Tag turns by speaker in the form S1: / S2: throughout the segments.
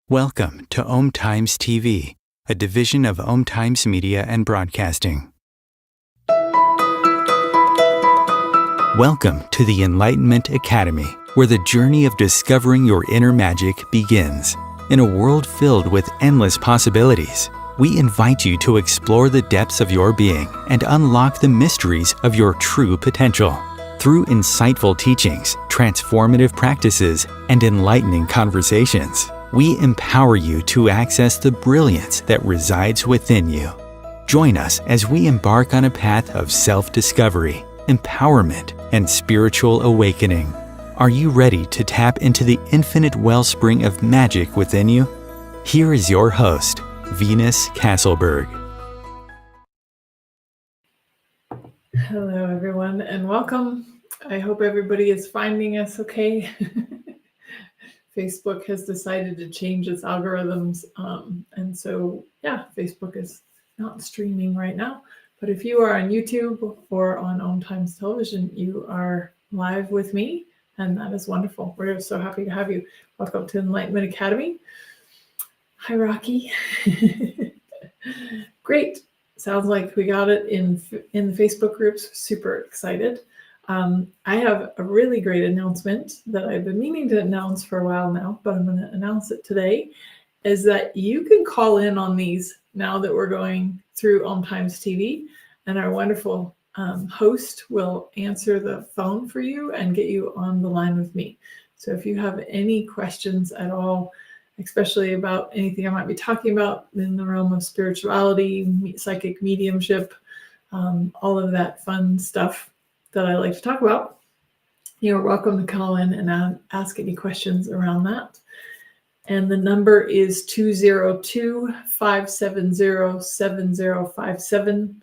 S1: Welcome to OmTimes TV, a division of OmTimes Media and Broadcasting. Welcome to the Enlightenment Academy, where the journey of discovering your inner magic begins. In a world filled with endless possibilities, we invite you to explore the depths of your being and unlock the mysteries of your true potential. Through insightful teachings, transformative practices, and enlightening conversations, we empower you to access the brilliance that resides within you. Join us as we embark on a path of self-discovery, empowerment, and spiritual awakening. Are you ready to tap into the infinite wellspring of magic within you? Here is your host, Venus Castleberg.
S2: Hello, everyone, and welcome. I hope everybody is finding us okay. Facebook has decided to change its algorithms, and so, Facebook is not streaming right now. But if you are on YouTube or on OmTimes Television, you are live with me, and that is wonderful. We're so happy to have you. Welcome to Enlightenment Academy. Hi, Rocky. Great. Sounds like we got it in the Facebook groups. Super excited. I have a really great announcement that I've been meaning to announce for a while now, but I'm going to announce it today, is that you can call in on these now that we're going through OmTimes TV, and our wonderful host will answer the phone for you and get you on the line with me. So if you have any questions at all, especially about anything I might be talking about in the realm of spirituality, psychic mediumship, all of that fun stuff that I like to talk about, you're welcome to call in and ask any questions around that. And the number is 202-570-7057.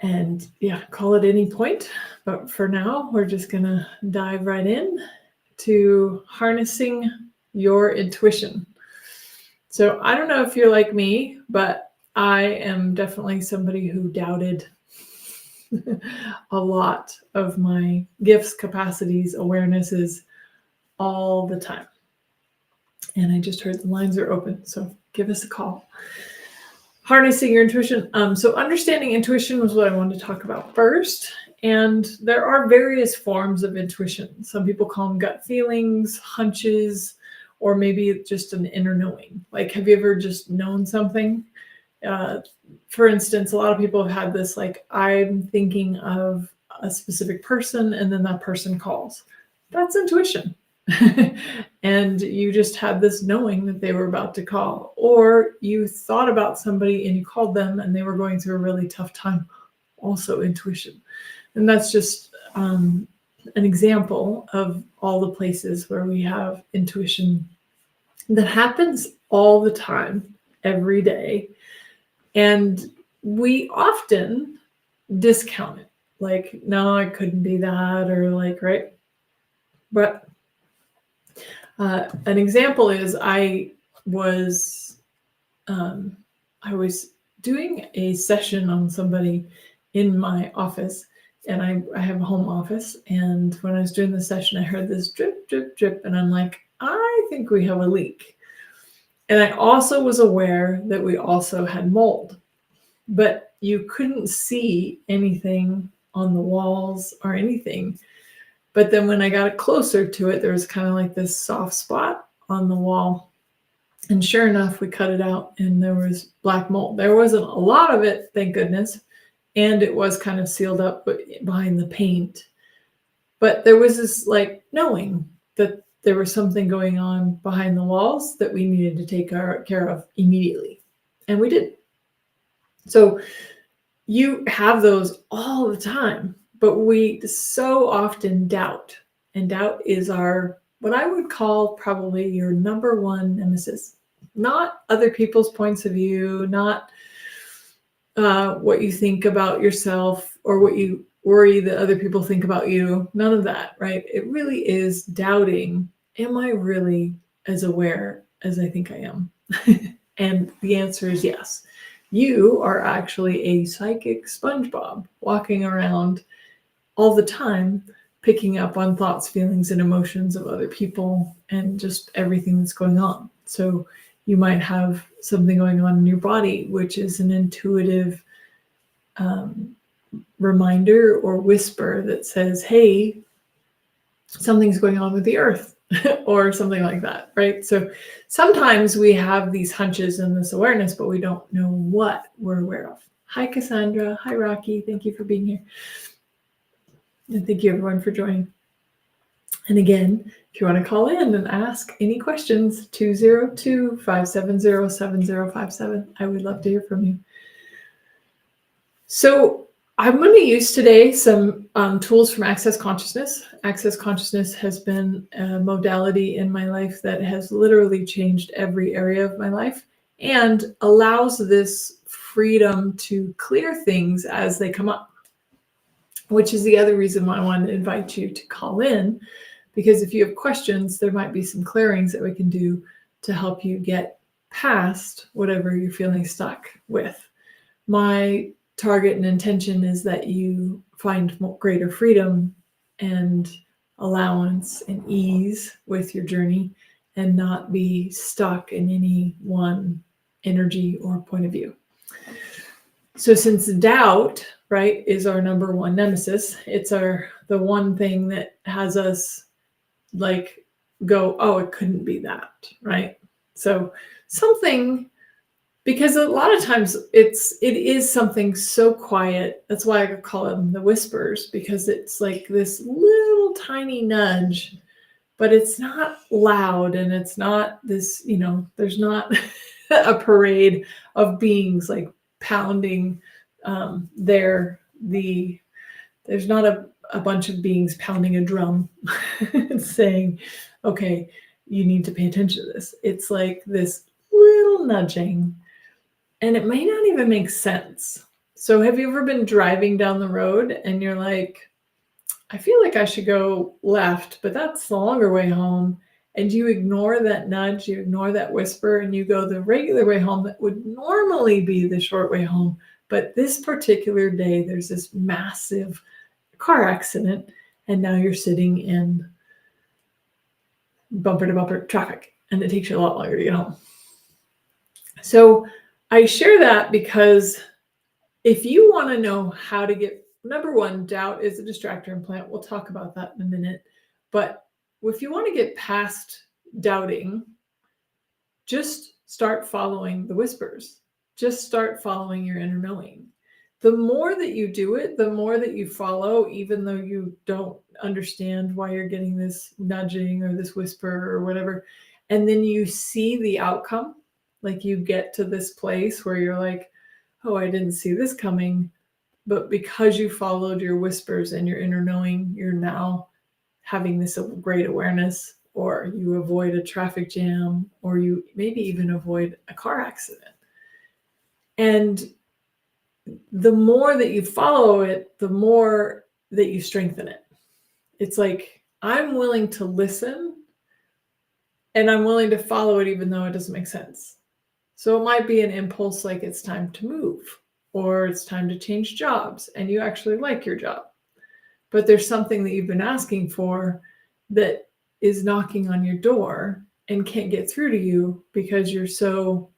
S2: And call at any point. But for now, we're just going to dive right in to harnessing your intuition. So I don't know if you're like me, but I am definitely somebody who doubted a lot of my gifts, capacities, awarenesses all the time. And I just heard the lines are open, so give us a call. Harnessing your intuition. So understanding intuition was what I wanted to talk about first. And there are various forms of intuition. Some people call them gut feelings, hunches, or maybe just an inner knowing. Like, have you ever just known something? For instance, a lot of people have had this, like, I'm thinking of a specific person and then that person calls. That's intuition. And you just had this knowing that they were about to call, or you thought about somebody and you called them and they were going through a really tough time. Also intuition. And that's just an example of all the places where we have intuition that happens all the time, every day. And we often discount it. Like, no, it couldn't be that, or like, right? But an example is I was doing a session on somebody in my office, and I have a home office. And when I was doing the session, I heard this drip, drip, drip, and I'm like, I think we have a leak. And I also was aware that we also had mold, but you couldn't see anything on the walls or anything. But then when I got closer to it, there was kind of like this soft spot on the wall. And sure enough, we cut it out and there was black mold. There wasn't a lot of it, thank goodness. And it was kind of sealed up behind the paint. But there was this like knowing that there was something going on behind the walls that we needed to take care of immediately. And we did. So you have those all the time. But we so often doubt, and doubt is what I would call probably your number one nemesis. Not other people's points of view, not what you think about yourself or what you worry that other people think about you. None of that, right? It really is doubting, am I really as aware as I think I am? And the answer is yes. You are actually a psychic SpongeBob walking around all the time, picking up on thoughts, feelings, and emotions of other people and just everything that's going on. So you might have something going on in your body, which is an intuitive reminder or whisper that says, hey, something's going on with the earth or something like that, right? So sometimes we have these hunches and this awareness, but we don't know what we're aware of. Hi, Cassandra. Hi, Rocky. Thank you for being here. And thank you, everyone, for joining. And again, if you want to call in and ask any questions, 202-570-7057. I would love to hear from you. So I'm going to use today some tools from Access Consciousness. Access Consciousness has been a modality in my life that has literally changed every area of my life and allows this freedom to clear things as they come up, which is the other reason why I wanted to invite you to call in, because if you have questions, there might be some clearings that we can do to help you get past whatever you're feeling stuck with. My target and intention is that you find greater freedom and allowance and ease with your journey and not be stuck in any one energy or point of view. So since doubt, right, is our number one nemesis, it's the one thing that has us like go, oh, it couldn't be that, right? So something, because a lot of times it is something so quiet. That's why I call them the whispers, because it's like this little tiny nudge, but it's not loud and it's not this, there's not a parade of beings like pounding there's not a bunch of beings pounding a drum and saying, okay, you need to pay attention to this. It's like this little nudging, and it may not even make sense. So have you ever been driving down the road and you're like, I feel like I should go left, but that's the longer way home. And you ignore that nudge, you ignore that whisper, and you go the regular way home that would normally be the short way home. But this particular day, there's this massive car accident, and now you're sitting in bumper to bumper traffic. and it takes you a lot longer to get home. So I share that because if you want to know how to get, number one, doubt is a distractor implant. We'll talk about that in a minute. But if you want to get past doubting, just start following the whispers. Just start following your inner knowing. The more that you do it, the more that you follow, even though you don't understand why you're getting this nudging or this whisper or whatever. And then you see the outcome, like you get to this place where you're like, oh, I didn't see this coming. But because you followed your whispers and your inner knowing, you're now having this great awareness, or you avoid a traffic jam, or you maybe even avoid a car accident. And the more that you follow it, the more that you strengthen it. It's like, I'm willing to listen and I'm willing to follow it even though it doesn't make sense. So it might be an impulse like it's time to move or it's time to change jobs and you actually like your job. But there's something that you've been asking for that is knocking on your door and can't get through to you because you're so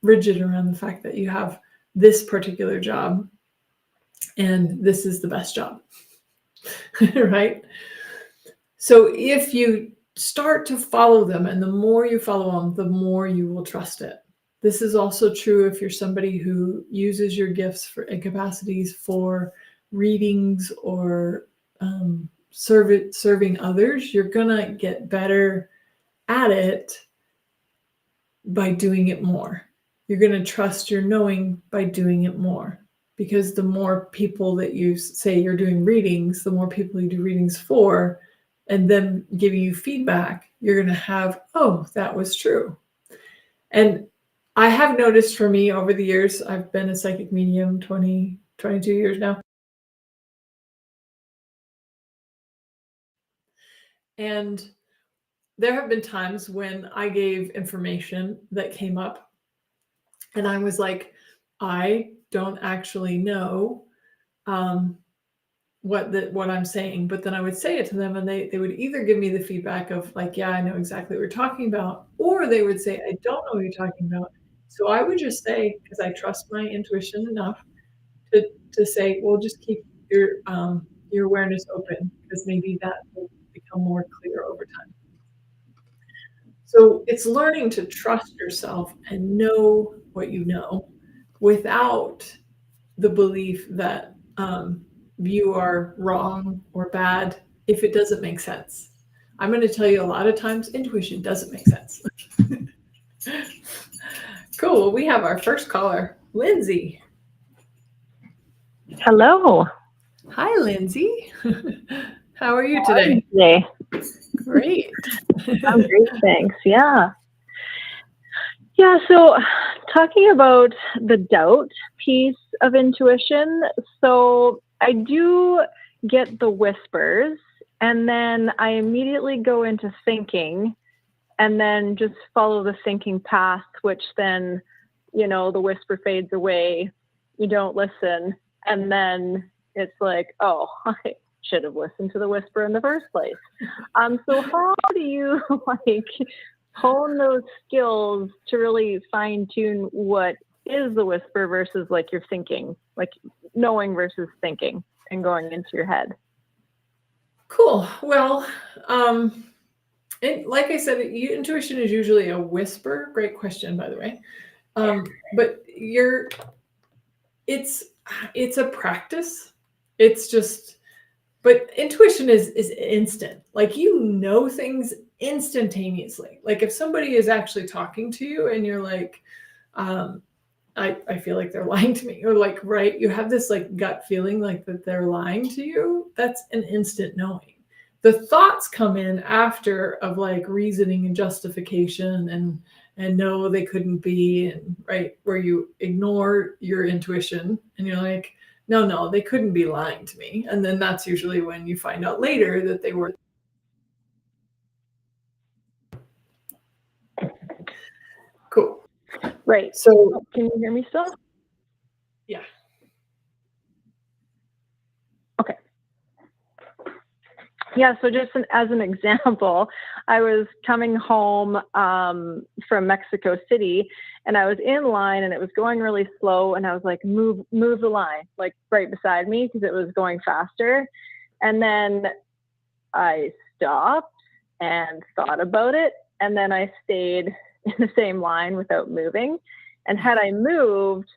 S2: rigid around the fact that you have this particular job and this is the best job, right? So if you start to follow them, and the more you follow them, the more you will trust it. This is also true if you're somebody who uses your gifts and capacities for readings or serving others. You're gonna get better at it by doing it more. You're gonna trust your knowing by doing it more, because the more people that you say you're doing readings, the more people you do readings for, and them giving you feedback, you're gonna have, oh, that was true. And I have noticed for me over the years, I've been a psychic medium 22 years now. And there have been times when I gave information that came up and I was like, I don't actually know what I'm saying, but then I would say it to them and they would either give me the feedback of like, yeah, I know exactly what you're talking about, or they would say, I don't know what you're talking about. So I would just say, because I trust my intuition enough to say, well, just keep your awareness open, because maybe that will become more clear over time. So it's learning to trust yourself and know what you know without the belief that you are wrong or bad if it doesn't make sense. I'm going to tell you, a lot of times intuition doesn't make sense. Cool. We have our first caller, Lindsay.
S3: Hello.
S2: Hi, Lindsay. How are you today? Great.
S3: I'm great, thanks. Yeah, so talking about the doubt piece of intuition, so I do get the whispers, and then I immediately go into thinking, and then just follow the thinking path, which then, the whisper fades away, you don't listen, and then it's like, oh, I should have listened to the whisper in the first place. So how do you hone those skills to really fine tune what is the whisper versus like your thinking, like knowing versus thinking and going into your head?
S2: Cool. Well, like I said, intuition is usually a whisper. Great question, by the way. But it's a practice. It's just, but intuition is instant. Like, things instantaneously. Like if somebody is actually talking to you and you're like, I feel like they're lying to me, or like, right, you have this like gut feeling like that they're lying to you. That's an instant knowing. The thoughts come in after of like reasoning and justification and no, they couldn't be, and right, where you ignore your intuition and you're like, no, they couldn't be lying to me. And then that's usually when you find out later that they were. Cool.
S3: Right.
S2: So
S3: can you hear me still?
S2: Yeah.
S3: Okay. Yeah, so just as an example, I was coming home from Mexico City, and I was in line, and it was going really slow, and I was like, move the line, like right beside me, because it was going faster. And then I stopped and thought about it, and then I stayed in the same line without moving. And had I moved,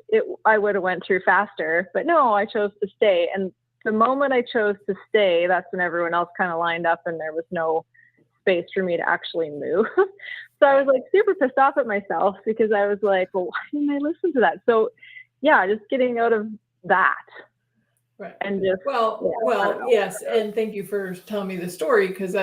S3: I would have went through faster, but no, I chose to stay. And the moment I chose to stay, that's when everyone else kind of lined up and there was no space for me to actually move. So I was like super pissed off at myself because I was like, well, why didn't I listen to that? So yeah, just getting out of that.
S2: Right.
S3: And just,
S2: yes. And thank you for telling me the story, because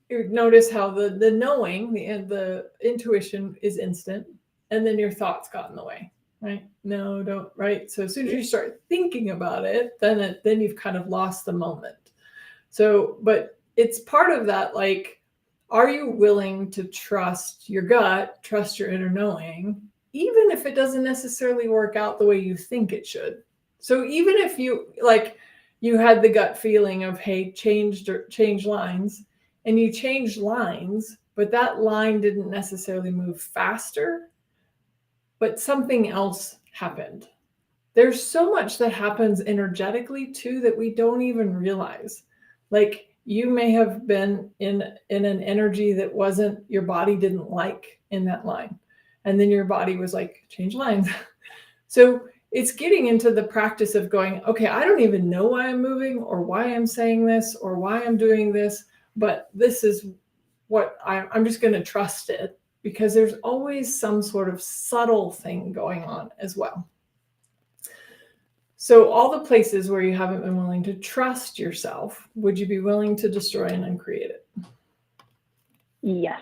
S2: you notice how the knowing, the intuition is instant, and then your thoughts got in the way. Right? No, don't. Right. So as soon as you start thinking about it, then you've kind of lost the moment. So, but it's part of that. Like, are you willing to trust your gut, trust your inner knowing, even if it doesn't necessarily work out the way you think it should? So even if you had the gut feeling of, hey, change lines, and you changed lines, but that line didn't necessarily move faster, but something else happened. There's so much that happens energetically too that we don't even realize. Like, you may have been in an energy that your body didn't like in that line. And then your body was like, change lines. So it's getting into the practice of going, okay, I don't even know why I'm moving or why I'm saying this or why I'm doing this, but this is what I'm just going to trust it. Because there's always some sort of subtle thing going on as well. So all the places where you haven't been willing to trust yourself, would you be willing to destroy and uncreate it?
S3: Yes.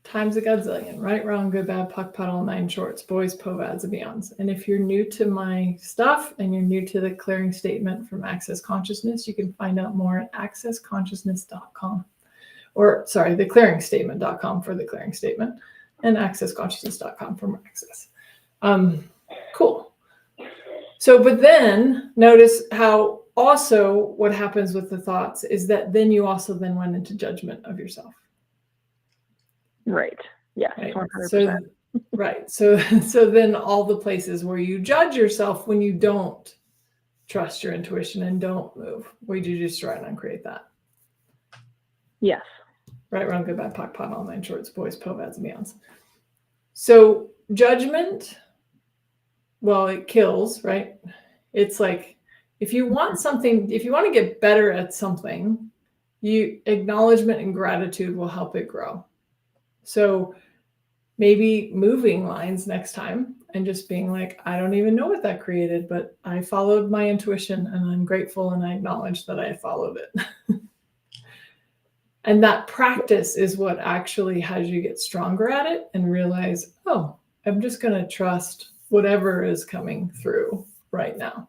S2: Times a godzillion, right, wrong, good, bad, puck, puddle, 9 shorts, boys, povads, and beyonds. And if you're new to my stuff and you're new to the clearing statement from Access Consciousness, you can find out more at accessconsciousness.com. Or sorry, theclearingstatement.com for the clearing statement, and accessconsciousness.com for more access. Cool. So, but then notice how also what happens with the thoughts is that then you also then went into judgment of yourself.
S3: Right. Yes.
S2: Right.
S3: 100%.
S2: So then all the places where you judge yourself when you don't trust your intuition and don't move, would you just try and uncreate that?
S3: Yes.
S2: Right, wrong, good, bad, POC, pot, all 9 shorts, boys, povads, and beyonds. So judgment, well, it kills, right? It's like, if you want something, if you want to get better at something, acknowledgement and gratitude will help it grow. So maybe moving lines next time and just being like, I don't even know what that created, but I followed my intuition and I'm grateful and I acknowledge that I followed it. And that practice is what actually has you get stronger at it and realize, oh, I'm just going to trust whatever is coming through right now.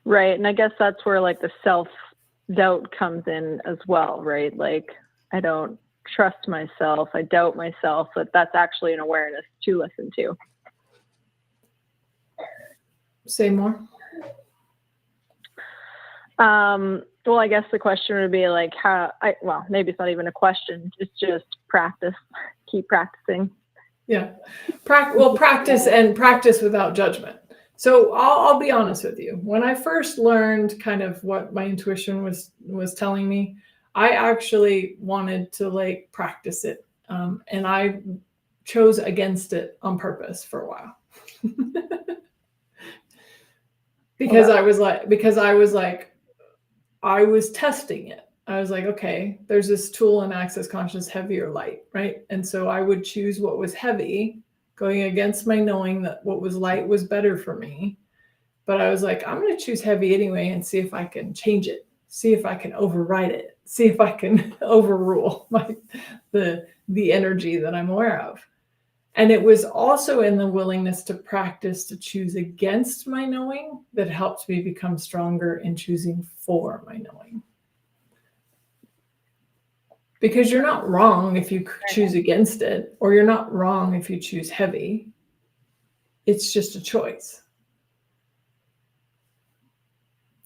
S3: Right. And I guess that's where like the self-doubt comes in as well, right? Like, I don't trust myself. I doubt myself, but that's actually an awareness to listen to.
S2: Say more.
S3: Well, I guess the question would be like maybe it's not even a question. It's just practice. Keep practicing.
S2: Yeah. Practice without judgment. So I'll be honest with you. When I first learned kind of what my intuition was telling me, I actually wanted to like practice it. And I chose against it on purpose for a while. Because I was testing it. I was like, okay, there's this tool in Access Consciousness, heavy or light, right? And so I would choose what was heavy, going against my knowing that what was light was better for me. But I was like, I'm going to choose heavy anyway and see if I can change it, see if I can override it, see if I can overrule the energy that I'm aware of. And it was also in the willingness to practice to choose against my knowing that helped me become stronger in choosing for my knowing. Because you're not wrong if you choose against it, or you're not wrong if you choose heavy. It's just a choice.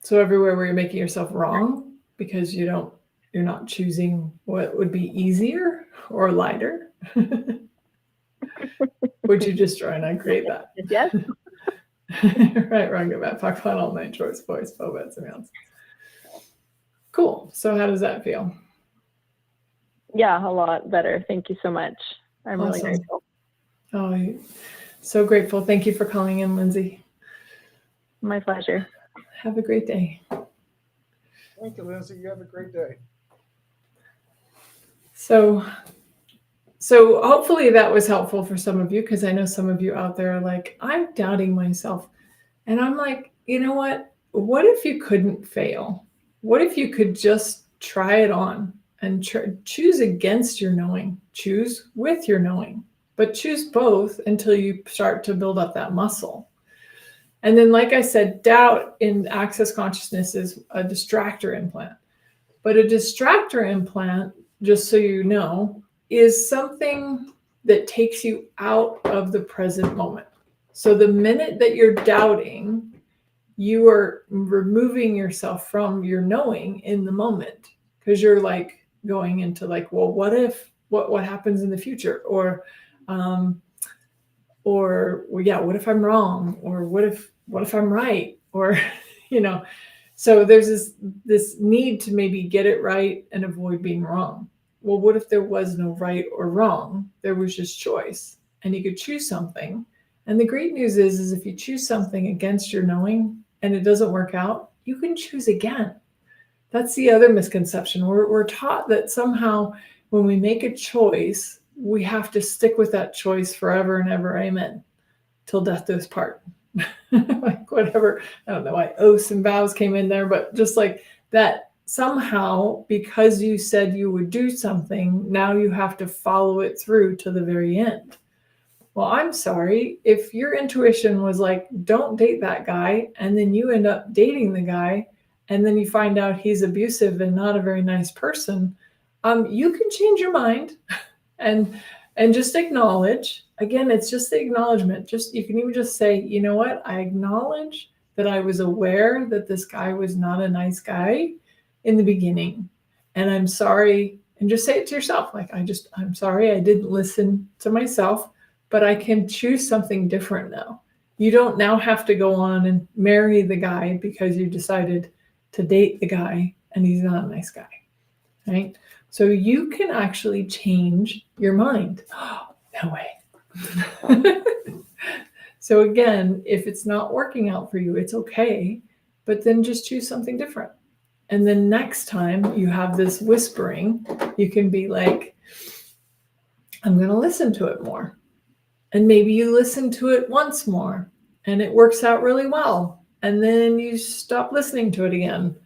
S2: So everywhere where you're making yourself wrong because you're not choosing what would be easier or lighter. Would you just try and uncreate that?
S3: Yes.
S2: Right, wrong, good, bad, fuck, fun, all night, choice, voice, phobias, and else. Cool. So how does that feel?
S3: Yeah, a lot better. Thank you so much. I'm really grateful.
S2: Oh, so grateful. Thank you for calling in, Lindsay.
S3: My pleasure.
S2: Have a great day.
S4: Thank you, Lindsay. You have a great day.
S2: So hopefully that was helpful for some of you, because I know some of you out there are like, I'm doubting myself. And I'm like, you know what? What if you couldn't fail? What if you could just try it on and choose against your knowing, choose with your knowing, but choose both until you start to build up that muscle. And then, like I said, doubt in access consciousness is a distractor implant. But a distractor implant, just so you know, is something that takes you out of the present moment. So the minute that you're doubting, you are removing yourself from your knowing in the moment, because you're like going into like, well, what if, what happens in the future? Or well, yeah, what if I'm wrong? Or what if I'm right? Or, so there's this need to maybe get it right and avoid being wrong. Well, what if there was no right or wrong? There was just choice, and you could choose something. And the great news is if you choose something against your knowing and it doesn't work out, you can choose again. That's the other misconception. We're taught that somehow when we make a choice, we have to stick with that choice forever and ever. Amen. Till death do us part. Like whatever. I don't know why oaths and vows came in there, but just like that, somehow, because you said you would do something, now you have to follow it through to the very end. Well, I'm sorry. If your intuition was like, don't date that guy, and then you end up dating the guy, and then you find out he's abusive and not a very nice person, you can change your mind and just acknowledge. Again, it's just the acknowledgement. You can even just say, you know what? I acknowledge that I was aware that this guy was not a nice guy in the beginning, and I'm sorry. And just say it to yourself. Like, I'm sorry I didn't listen to myself, but I can choose something different now. You don't now have to go on and marry the guy because you decided to date the guy and he's not a nice guy, right? So you can actually change your mind. Oh, no way. So again, if it's not working out for you, it's okay, but then just choose something different. And then next time you have this whispering, you can be like, I'm going to listen to it more. And maybe you listen to it once more and it works out really well. And then you stop listening to it again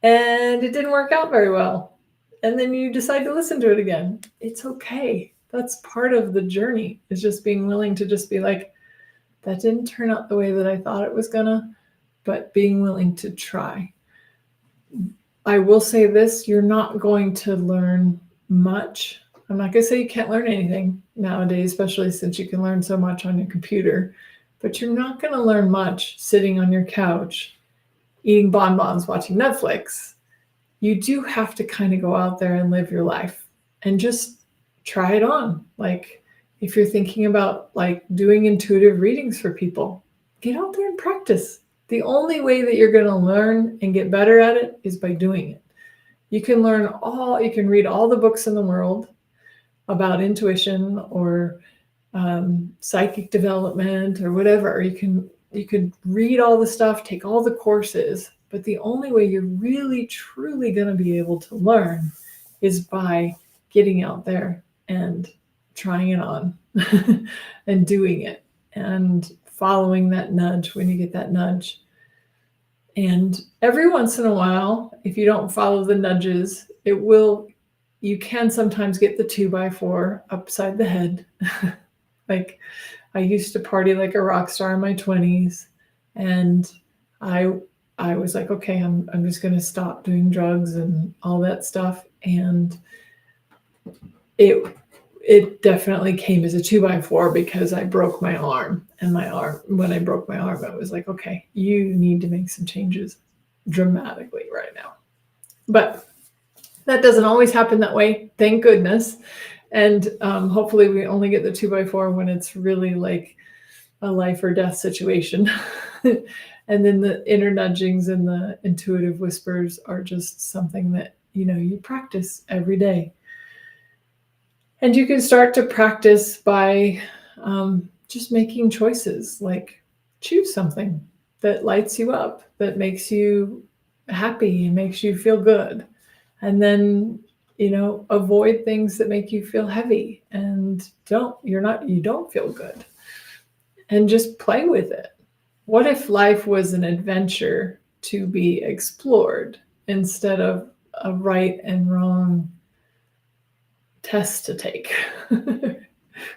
S2: and it didn't work out very well. And then you decide to listen to it again. It's okay. That's part of the journey, is just being willing to just be like, that didn't turn out the way that I thought it was gonna, but being willing to try. I will say this, you're not going to learn much. I'm not going to say you can't learn anything nowadays, especially since you can learn so much on your computer, but you're not going to learn much sitting on your couch, eating bonbons, watching Netflix. You do have to kind of go out there and live your life and just try it on. Like if you're thinking about like doing intuitive readings for people, get out there and practice. The only way that you're going to learn and get better at it is by doing it. You can read all the books in the world about intuition or psychic development or whatever. You could read all the stuff, take all the courses, but the only way you're really truly going to be able to learn is by getting out there and trying it on and doing it and following that nudge when you get that nudge. And every once in a while, if you don't follow the nudges, you can sometimes get the 2x4 upside the head. Like I used to party like a rock star in my 20s. And I was like, okay, I'm just going to stop doing drugs and all that stuff. And it definitely came as a 2x4 because I broke my arm. And when I broke my arm, it was like, okay, you need to make some changes. dramatically right now. But that doesn't always happen that way, thank goodness. And hopefully we only get the 2x4 when it's really like a life or death situation. And then the inner nudgings and the intuitive whispers are just something that, you practice every day. And you can start to practice by just making choices, like choose something that lights you up, that makes you happy and makes you feel good. And then, avoid things that make you feel heavy and you don't feel good. And just play with it. What if life was an adventure to be explored instead of a right and wrong test to take?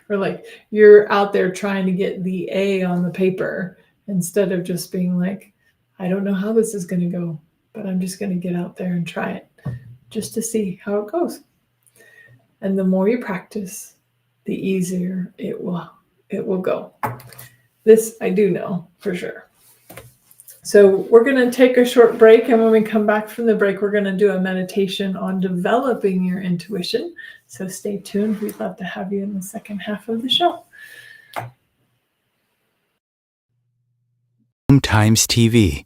S2: Or like you're out there trying to get the A on the paper instead of just being like, I don't know how this is going to go, but I'm just going to get out there and try it just to see how it goes. And the more you practice, the easier it will go. This I do know for sure. So we're going to take a short break, and when we come back from the break, we're going to do a meditation on developing your intuition. So stay tuned. We'd love to have you in the second half of the show.
S1: OmTimes TV.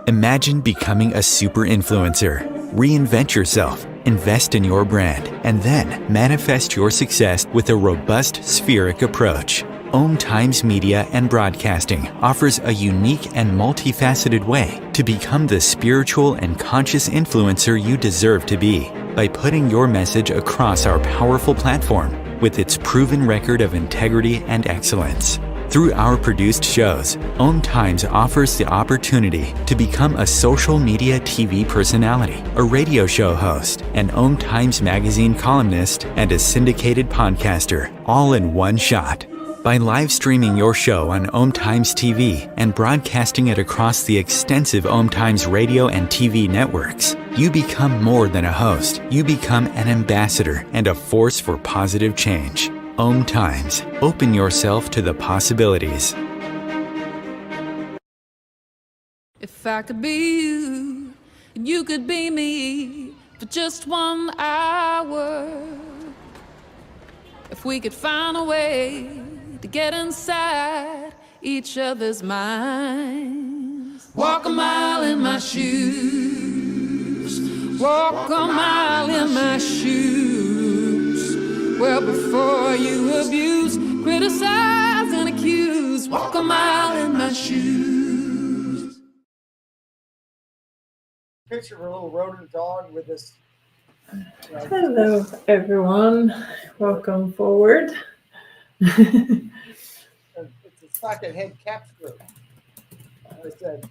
S1: Imagine becoming a super influencer. Reinvent yourself, invest in your brand, and then manifest your success with a robust spheric approach. OmTimes Media and Broadcasting offers a unique and multifaceted way to become the spiritual and conscious influencer you deserve to be by putting your message across our powerful platform with its proven record of integrity and excellence. Through our produced shows, OmTimes offers the opportunity to become a social media TV personality, a radio show host, an OmTimes magazine columnist, and a syndicated podcaster, all in one shot. By live streaming your show on OmTimes TV and broadcasting it across the extensive OmTimes radio and TV networks, you become more than a host. You become an ambassador and a force for positive change. OmTimes. Open yourself to the possibilities.
S5: If I could be you, and you could be me for just 1 hour. If we could find a way to get inside each other's minds. Walk a mile in my shoes. Walk a mile in my shoes. Well, before you abuse, criticize, and accuse. Walk a mile in my shoes.
S4: Picture of a little rodent dog with this.
S2: Hello, everyone. Welcome forward.
S4: It's a socket head cap screw. I said,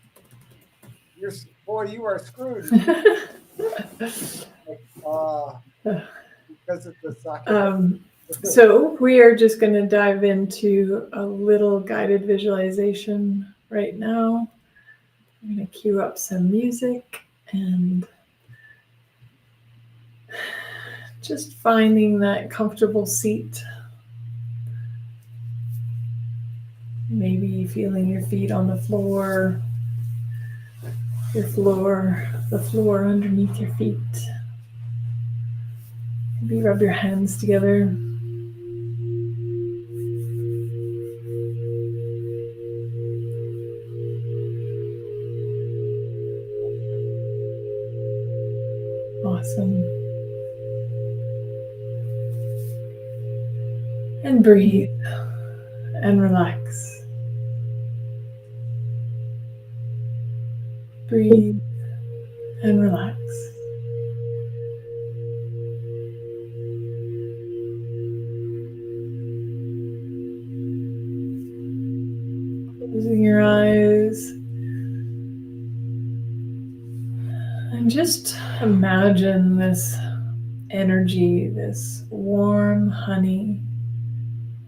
S4: boy, you are screwed. Because of the socket.
S2: So we are just going to dive into a little guided visualization right now. I'm going to cue up some music and just finding that comfortable seat. Maybe feeling your feet on the floor, the floor underneath your feet. Maybe rub your hands together. Awesome. And breathe and relax. Breathe and relax. Closing your eyes. And just imagine this energy, this warm honey,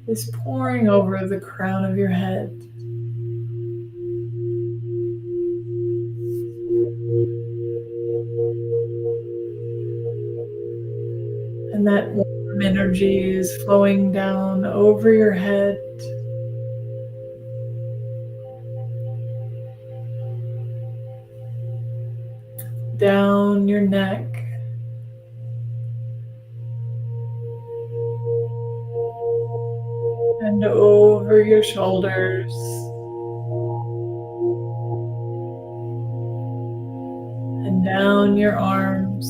S2: is pouring over the crown of your head. And that warm energy is flowing down over your head, down your neck, and over your shoulders, and down your arms,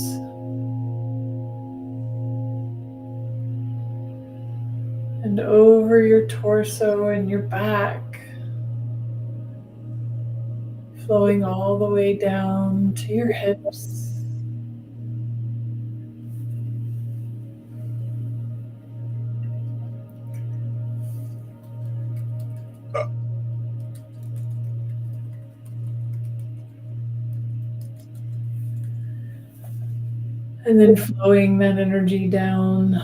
S2: and over your torso and your back, flowing all the way down to your hips. And then flowing that energy down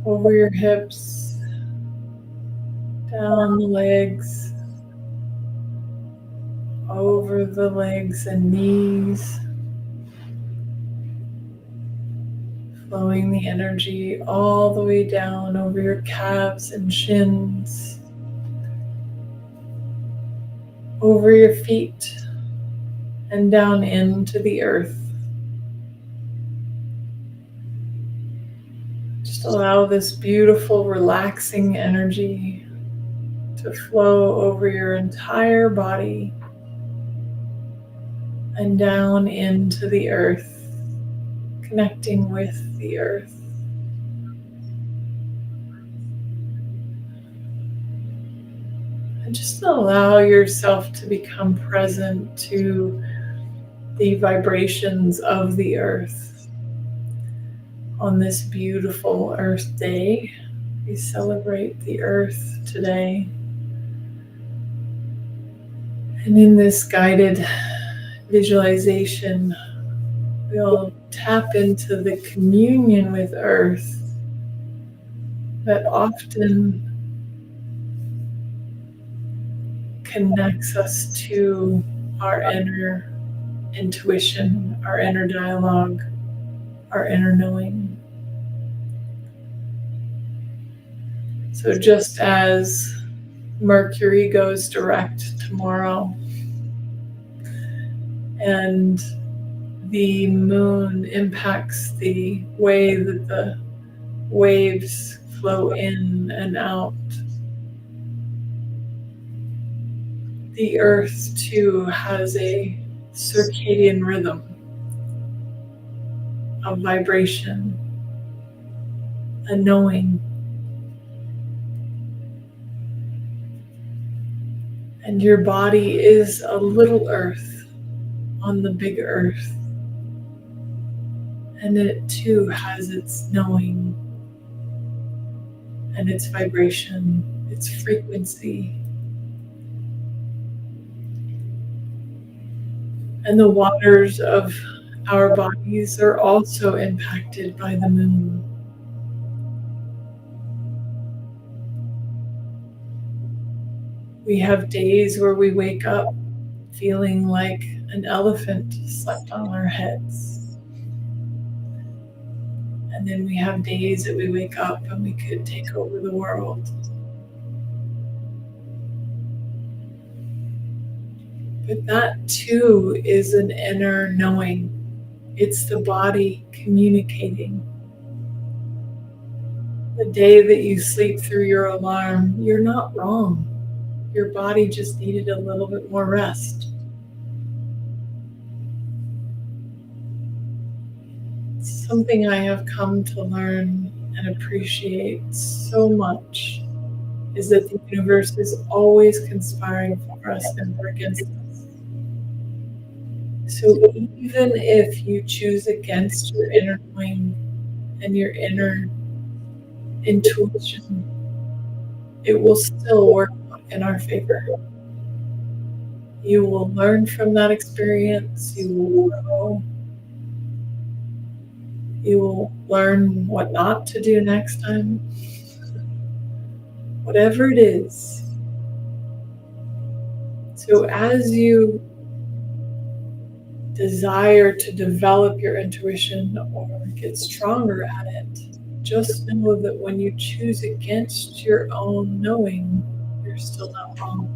S2: over your hips, down the legs, over the legs and knees, flowing the energy all the way down over your calves and shins, over your feet, and down into the earth. Just allow this beautiful, relaxing energy to flow over your entire body and down into the earth, connecting with the earth. And just allow yourself to become present to the vibrations of the earth. On this beautiful Earth Day, we celebrate the earth today. And in this guided visualization, we'll tap into the communion with earth that often connects us to our inner intuition, our inner dialogue, our inner knowing. So just as Mercury goes direct tomorrow and the moon impacts the way that the waves flow in and out, the earth too has a circadian rhythm of vibration, a knowing. And your body is a little earth on the big earth. And it too has its knowing and its vibration, its frequency. And the waters of our bodies are also impacted by the moon. We have days where we wake up feeling like an elephant slept on our heads. And then we have days that we wake up and we could take over the world. But that too is an inner knowing. It's the body communicating. The day that you sleep through your alarm, you're not wrong. Your body just needed a little bit more rest. Something I have come to learn and appreciate so much is that the universe is always conspiring for us and for against us. So even if you choose against your inner knowing and your inner intuition, it will still work in our favor. You will learn from that experience. You will grow. You will learn what not to do next time. Whatever it is. So as you desire to develop your intuition or get stronger at it, just know that when you choose against your own knowing, you're still not wrong.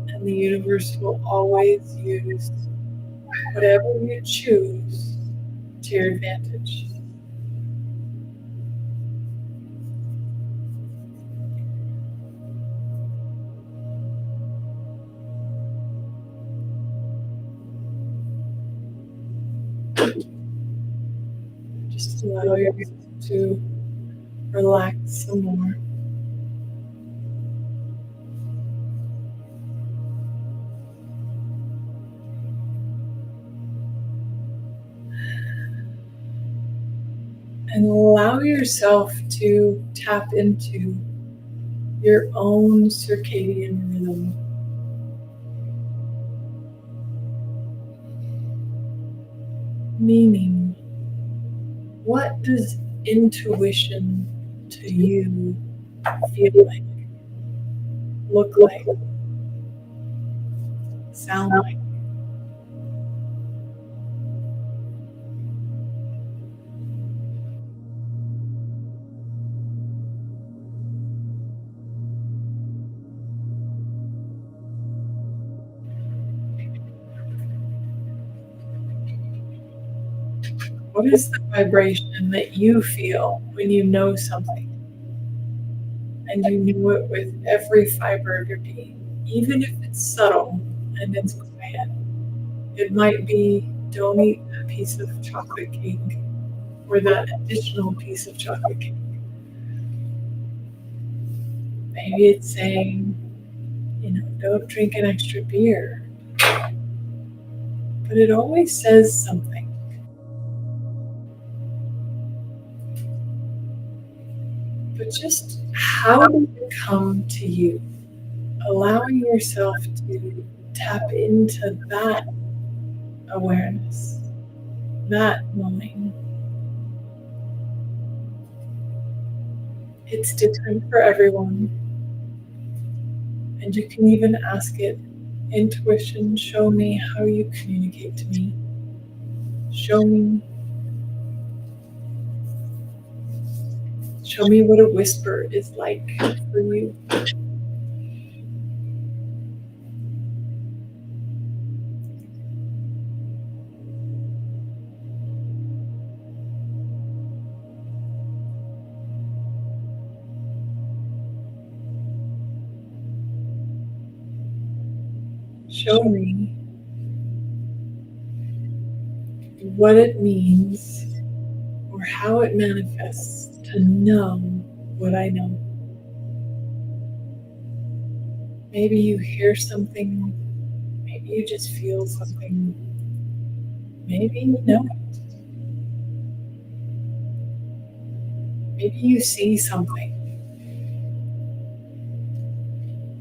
S2: And the universe will always use whatever you choose to your advantage. Just allow yourself to relax some more. And allow yourself to tap into your own circadian rhythm. Meaning, what does intuition to you feel like, look like, sound like? What is the vibration that you feel when you know something? And you know it with every fiber of your being, even if it's subtle and it's quiet. It might be, don't eat that piece of chocolate cake or that additional piece of chocolate cake. Maybe it's saying, don't drink an extra beer. But it always says something. But just how did it come to you? Allowing yourself to tap into that awareness, that knowing. It's different for everyone. And you can even ask it, intuition, show me how you communicate to me. Show me what a whisper is like for you. Show me what it means or how it manifests to know what I know. Maybe you hear something, maybe you just feel something, maybe you know it. Maybe you see something,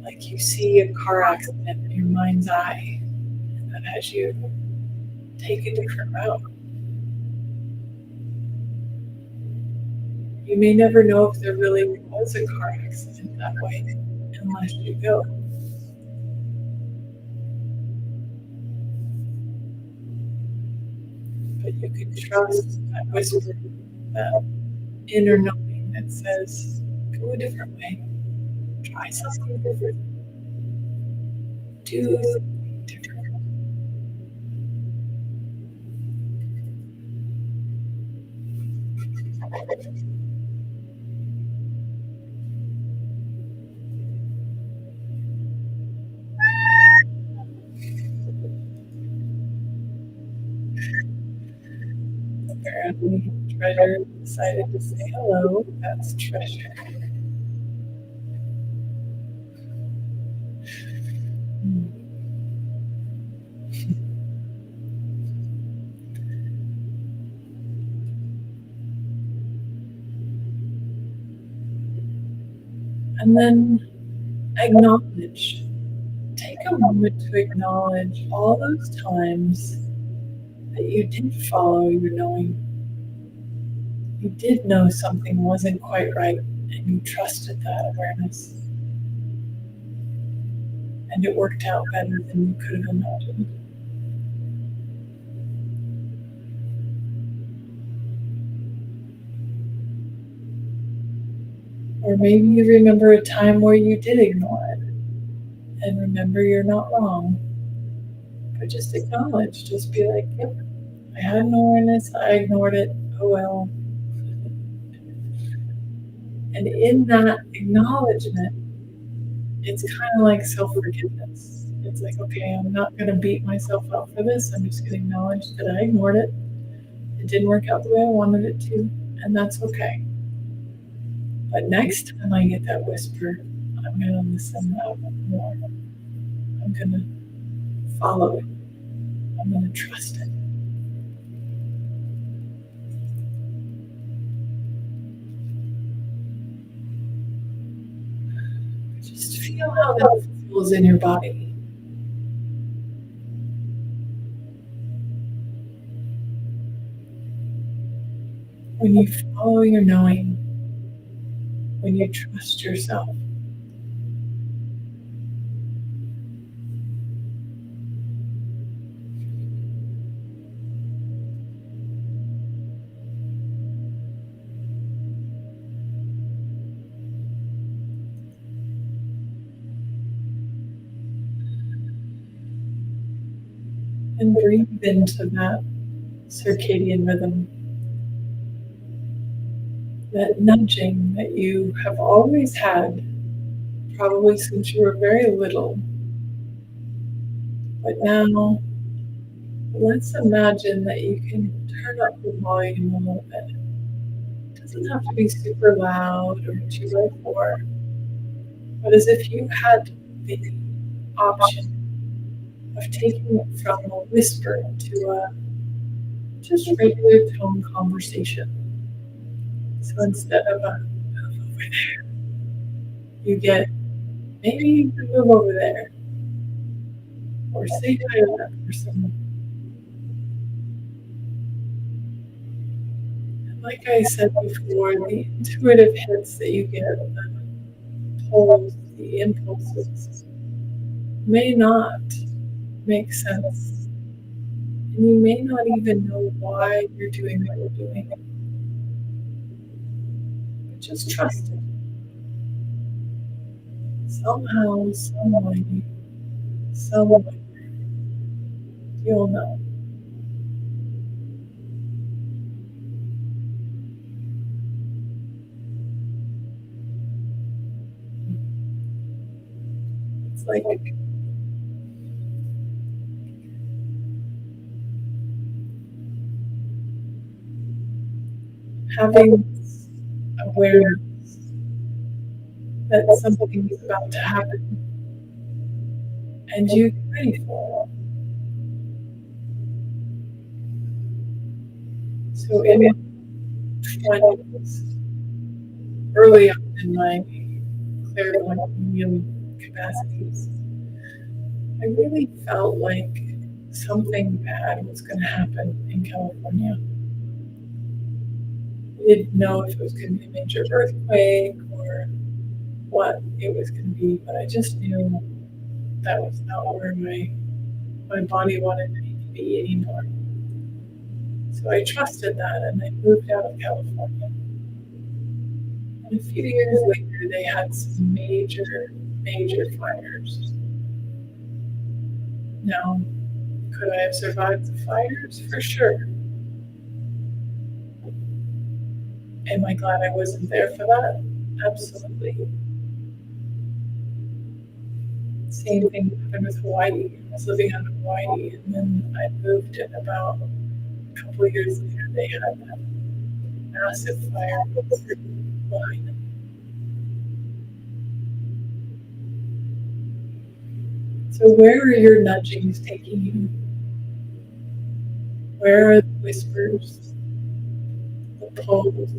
S2: like you see a car accident in your mind's eye, and that has you take a different route. You may never know if there really was a car accident that way unless you go. But you can trust that whisper, that inner knowing that says, go a different way. Try something different. Do something different. Apparently, Treasure decided to say hello. That's Treasure. And then acknowledge. Take a moment to acknowledge all those times that you did follow your knowing. You did know something wasn't quite right, and you trusted that awareness. And it worked out better than you could have imagined. Or maybe you remember a time where you did ignore it. And remember, you're not wrong. But just acknowledge, just be like, yep, I had an awareness, I ignored it, oh well. And in that acknowledgement, it's kind of like self-forgiveness. It's like, okay, I'm not going to beat myself up for this. I'm just going to acknowledge that I ignored it. It didn't work out the way I wanted it to, and that's okay. But next time I get that whisper, I'm going to listen out more. I'm going to follow it. I'm going to trust it. Just feel how that feels in your body. When you follow your knowing, when you trust yourself. And breathe into that circadian rhythm, that nudging that you have always had, probably since you were very little. But now, let's imagine that you can turn up the volume a little bit. It doesn't have to be super loud or 2x4, but as if you had the option of taking it from a whisper to a just regular tone conversation. So instead of a move over there, you get, maybe you can move over there, or say hi to that person. And like I said before, the intuitive hits that you get, the pulls, the impulses, may not make sense. And you may not even know why you're doing what you're doing. But just trust it. Somehow, some way, somewhere, you'll know. It's like having awareness that something is about to happen and you get ready for it. So in my 20s, early on in my clairvoyant medium capacities, I really felt like something bad was going to happen in California. I didn't know if it was going to be a major earthquake or what it was going to be, but I just knew that was not where my body wanted me to be anymore. So I trusted that and I moved out of California. And a few years later, they had some major fires. Now, could I have survived the fires? For sure. Am I glad I wasn't there for that? Absolutely. Same thing happened with Hawaii. I was living out in Hawaii, and then I moved, and about a couple of years later, they had that massive fire behind them. So where are your nudgings taking you? Where are the whispers, the pulls?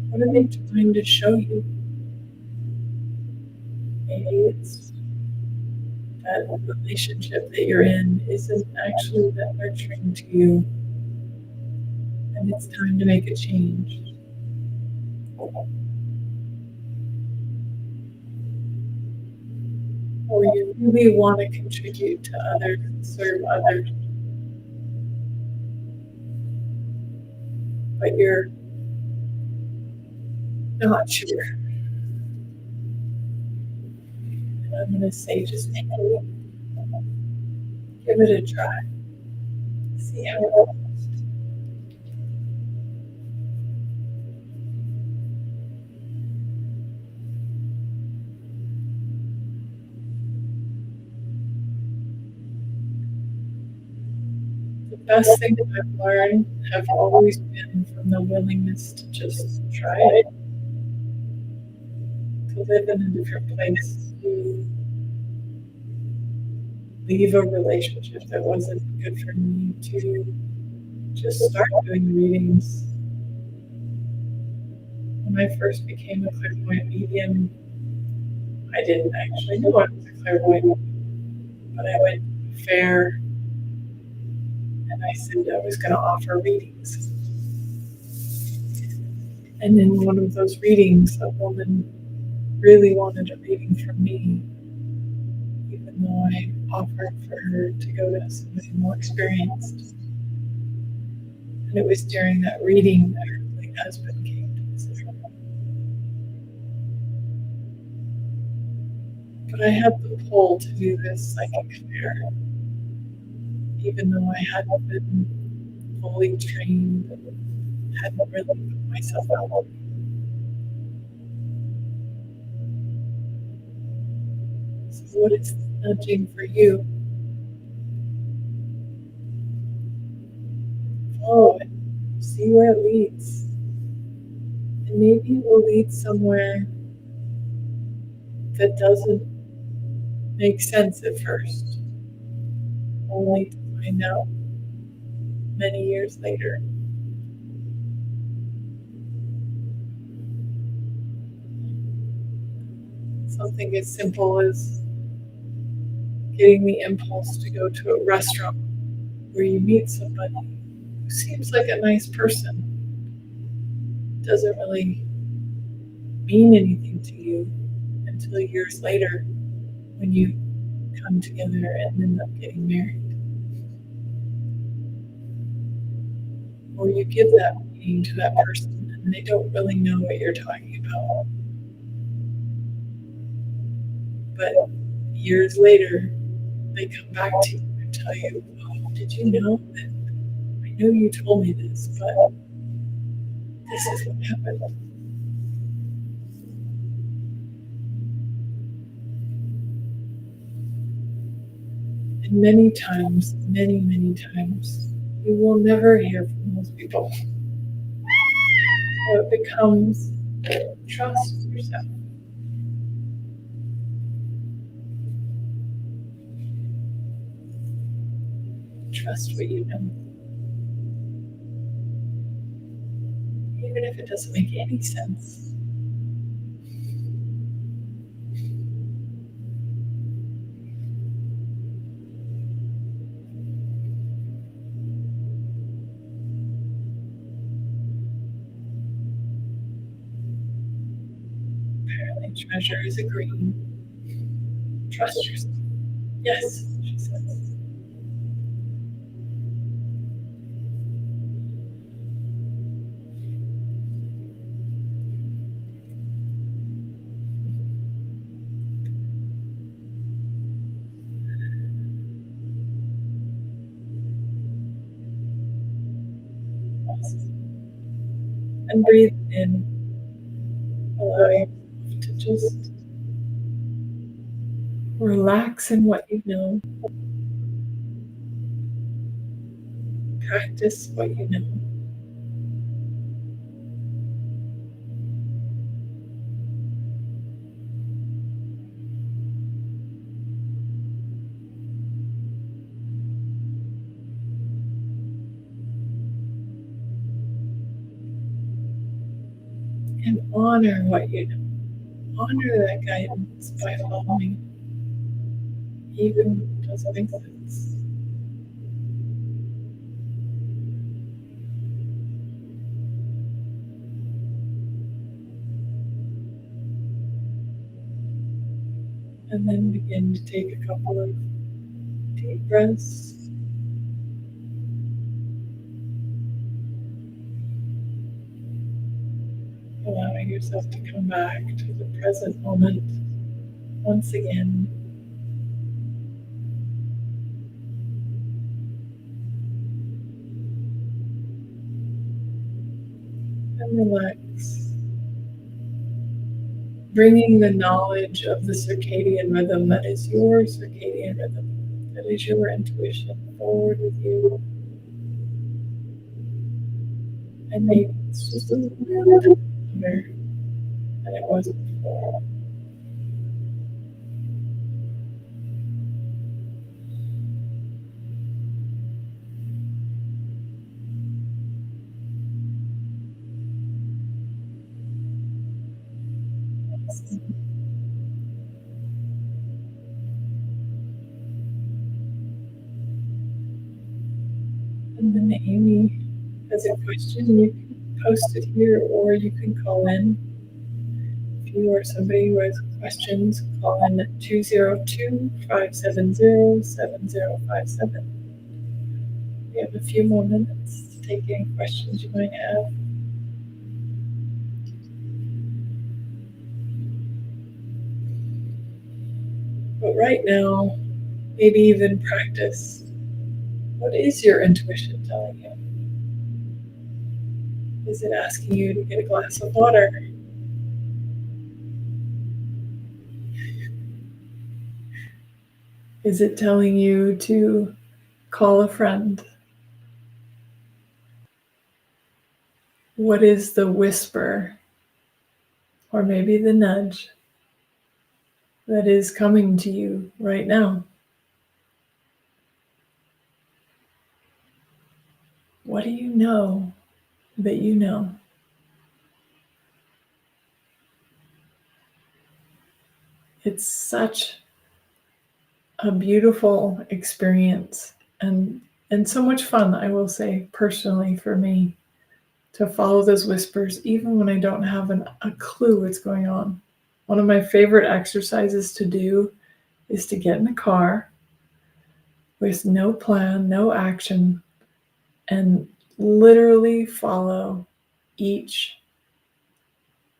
S2: What are they trying to show you? Maybe it's that relationship that you're in isn't actually that nurturing to you, and it's time to make a change. Or you really want to contribute to others and serve others, but you're not sure. And I'm going to say, just give Give it a try. See how it goes. The best thing that I've learned have always been from the willingness to just try it, to live in a different place, to leave a relationship that wasn't good for me, to just start doing readings. When I first became a clairvoyant medium, I didn't actually know I was a clairvoyant, but I went to a fair and I said I was going to offer readings. And in one of those readings, a woman really wanted a reading from me, even though I offered for her to go to somebody more experienced. And it was during that reading that her late husband came to visit her. But I had the pull to do this psychic fair, even though I hadn't been fully trained and hadn't really put myself out. So what is nudging for you? Follow it. See where it leads. And maybe it will lead somewhere that doesn't make sense at first, only to find out many years later. Something as simple as getting the impulse to go to a restaurant where you meet somebody who seems like a nice person, doesn't really mean anything to you until years later when you come together and end up getting married. Or you give that meaning to that person and they don't really know what you're talking about. But years later, they come back to you and tell you, oh, did you know that? I know you told me this, but this is what happened. And many times, many times, you will never hear from those people. So it becomes trust yourself. Trust what you know. Even if it doesn't make any sense. Apparently treasure is agreeing. Trust yourself. Yes, she says. And breathe in, allowing yourself to just relax in what you know. Practice what you know. And honor what you know. Honor that guidance by following, even when it doesn't make sense. And then begin to take a couple of deep breaths. Allowing yourself to come back to the present moment once again. and relax. Bringing the knowledge of the circadian rhythm, that is your circadian rhythm, that is your intuition, forward with you. And maybe it's just a little bit better than it was before. And then Amy has a question. You can post it here or you can call in. If you or somebody who has questions, call in at 202-570-7057. We have a few more minutes to take any questions you might have. But right now, maybe even practice. What is your intuition telling you? Is it asking you to get a glass of water? Is it telling you to call a friend? What is the whisper, or maybe the nudge, that is coming to you right now? What do you know that you know? It's such a beautiful experience and so much fun, I will say, personally for me, to follow those whispers, even when I don't have a clue what's going on. One of my favorite exercises to do is to get in a car with no plan, no action, and literally follow each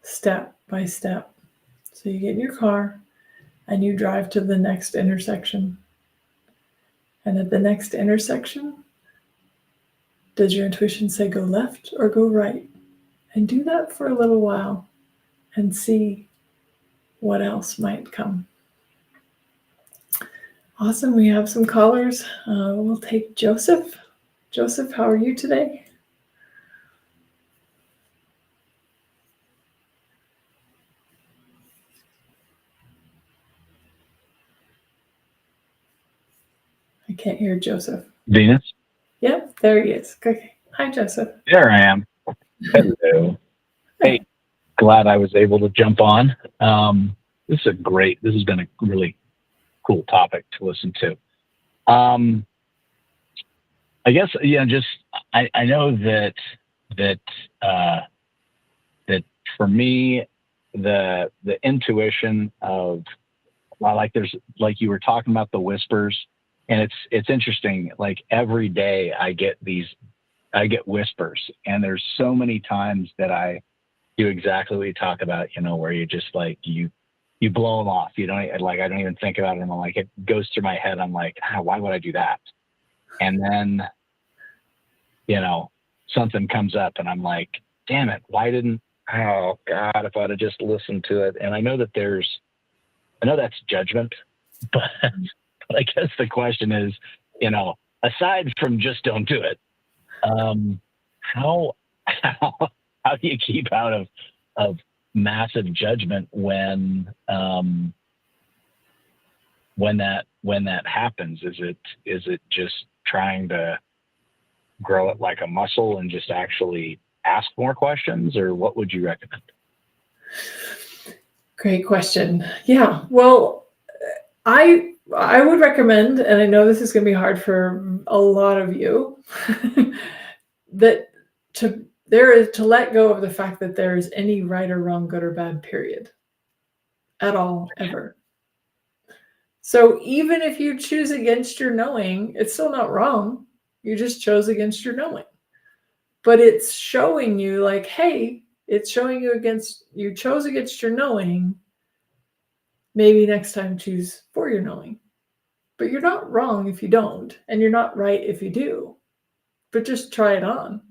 S2: step by step. So you get in your car and you drive to the next intersection. And at the next intersection, does your intuition say go left or go right? And do that for a little while and see what else might come. Awesome. We have some callers. We'll take Joseph. Joseph, how are you today? I can't hear Joseph.
S6: Venus?
S2: Yep, there he is. Okay. Hi, Joseph.
S6: There I am. Hello. Hey, glad I was able to jump on. This has been a really cool topic to listen to. I guess, I know that for me, the intuition of, like you were talking about the whispers, and it's interesting, like every day I get whispers, and there's so many times that I do exactly what you talk about, where you just like, you blow them off. You don't like, I don't even think about it. And I'm like, it goes through my head. I'm like, why would I do that? And then, something comes up and I'm like, damn it. Oh God, if I'd have just listened to it. And I know that's judgment, but I guess the question is, aside from just don't do it, how do you keep out of massive judgment when that happens? Is it just trying to grow it like a muscle and just actually ask more questions, or what would you recommend?
S2: Great question. Yeah. Well, I would recommend, and I know this is going to be hard for a lot of you, that to let go of the fact that there is any right or wrong, good or bad, period, at all, ever. So even if you choose against your knowing, it's still not wrong. You just chose against your knowing. But it's showing you like, hey, it's showing you chose against your knowing. Maybe next time choose for your knowing. But you're not wrong if you don't, and you're not right if you do. But just try it on.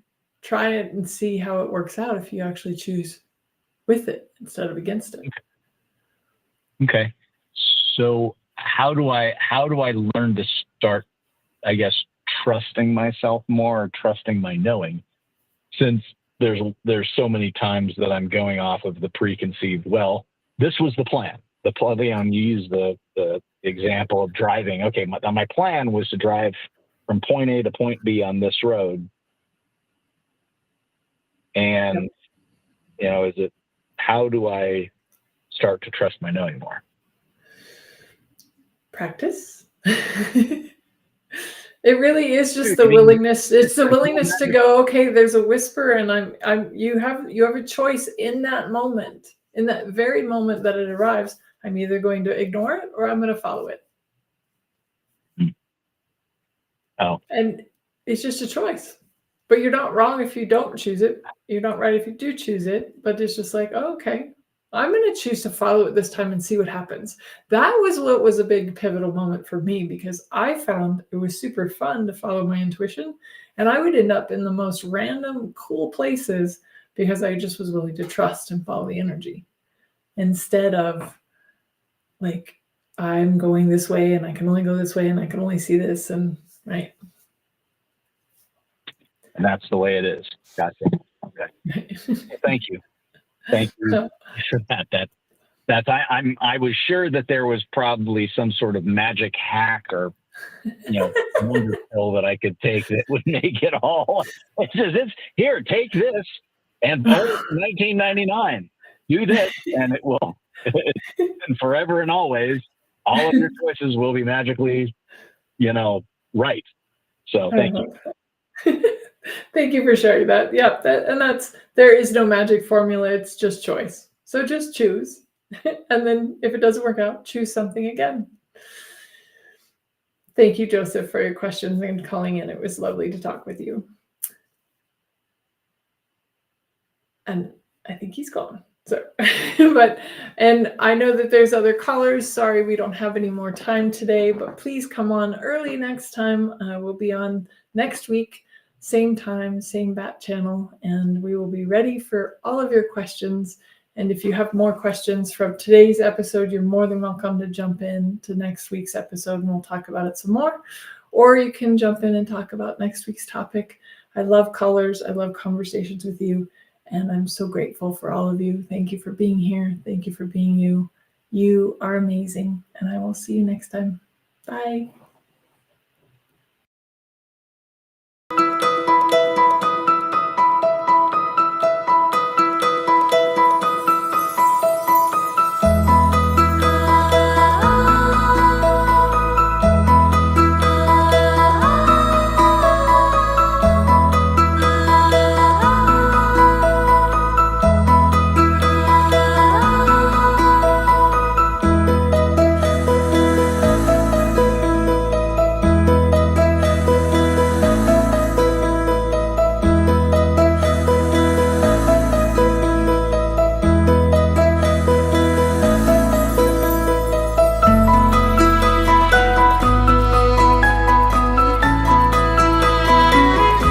S2: try it and see how it works out if you actually choose with it instead of against it.
S6: Okay. So how do I learn to start, I guess, trusting myself more, or trusting my knowing, since there's so many times that I'm going off of the preconceived, well, this was the plan. The plan, you use the example of driving. Okay, my plan was to drive from point A to point B on this road. And, how do I start to trust my knowing more?
S2: Practice. It really is just the willingness. It's the willingness to go, okay, there's a whisper, and you have a choice in that moment, in that very moment that it arrives. I'm either going to ignore it or I'm going to follow it.
S6: Oh.
S2: And it's just a choice. But you're not wrong if you don't choose it. You're not right if you do choose it. But it's just like, oh, okay, I'm going to choose to follow it this time and see what happens. That was what was a big pivotal moment for me, because I found it was super fun to follow my intuition. And I would end up in the most random, cool places because I just was willing to trust and follow the energy, instead of like, I'm going this way and I can only go this way and I can only see this, and right.
S6: And that's the way it is. Gotcha. Okay. Well, thank you. Thank you for that. I was sure that there was probably some sort of magic hack or wonder pill that I could take that would make it all. It says, here, take this, and 1999, do this, and it will, and forever and always, all of your choices will be magically, right. So thank you.
S2: Thank you for sharing that. Yeah, there is no magic formula. It's just choice. So just choose. And then if it doesn't work out, choose something again. Thank you, Joseph, for your questions and calling in. It was lovely to talk with you. And I think he's gone. So, and I know that there's other callers. Sorry, we don't have any more time today, but please come on early next time. We'll be on next week. Same time, same bat channel, and we will be ready for all of your questions. And if you have more questions from today's episode, you're more than welcome to jump in to next week's episode and we'll talk about it some more. Or you can jump in and talk about next week's topic. I love callers. I love conversations with you. And I'm so grateful for all of you. Thank you for being here. Thank you for being you. You are amazing. And I will see you next time. Bye.